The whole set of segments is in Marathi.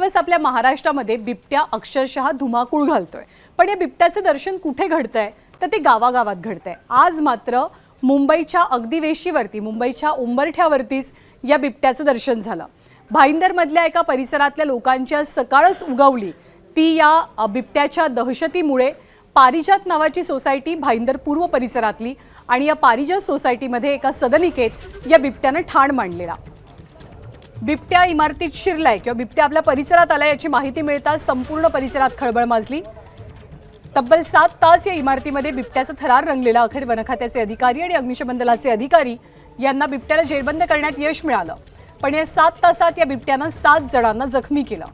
दिवस आपल्या महाराष्ट्रामध्ये बिबट्या अक्षरशः धुमाकूळ घालतोय। पण या बिबट्याचे दर्शन कुठे घडतंय तर ते गावागावात घडतंय। आज मात्र मुंबईच्या अगदी वेशीवरती, मुंबईच्या उंबरठ्यावरतीच या बिबट्याचं दर्शन झालं। भाईंदरमधल्या एका परिसरातल्या लोकांच्या सकाळच उगवली ती या बिबट्याच्या दहशतीमुळे। पारिजात नावाची सोसायटी भाईंदर पूर्व परिसरातली आणि या पारिजात सोसायटीमध्ये एका सदनिकेत या बिबट्यानं ठाण मांडलेला। बिबट्या इमारतीत शिरलाय किंवा बिबट्या आपल्या परिसरात आलाय याची माहिती मिळताच संपूर्ण परिसरात खळबळ माजली। तब्बल 7 तास या इमारतीमध्ये बिबट्याचा थरार रंगलेला। अखेर वन खात्याचे अधिकारी आणि अग्निशमन दलाचे अधिकारी यांना बिबट्याला जेरबंद करण्यात यश मिळालं। पण या 7 तासात या बिबट्यानं 7 जणांना जखमी केलं।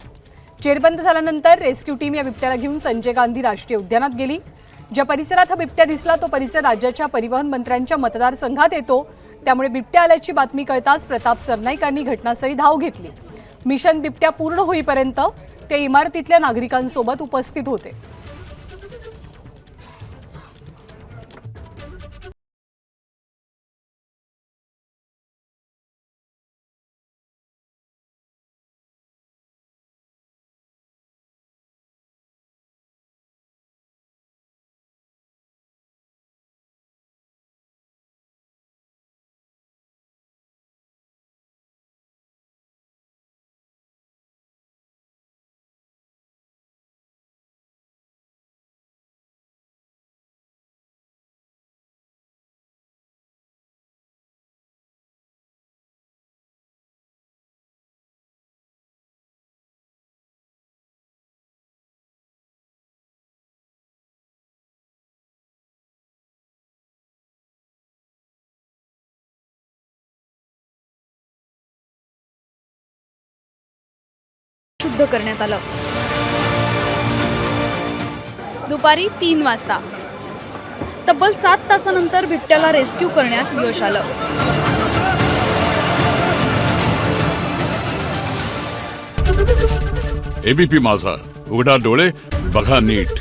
जेरबंद झाल्यानंतर रेस्क्यू टीम या बिबट्याला घेऊन संजय गांधी राष्ट्रीय उद्यानात गेली। ज्या परिसरात हा बिबट्या दिसला तो परिसर राज्याच्या परिवहन मंत्र्यांच्या मतदारसंघात येतो। त्यामुळे बिबट्या आल्याची बातमी कळताच प्रताप सरनाईकांनी घटनास्थळी धाव घेतली। मिशन बिबट्या पूर्ण होईपर्यंत ते इमारतीतल्या नागरिकांसोबत उपस्थित होते। शुद्ध करण्यात आलं। दुपारी 3 वाजता तब्बल 7 तासानंतर बिबट्याला रेस्क्यू करण्यात यश आलं। एबीपी माझा, उघडा डोळे बघा नीट।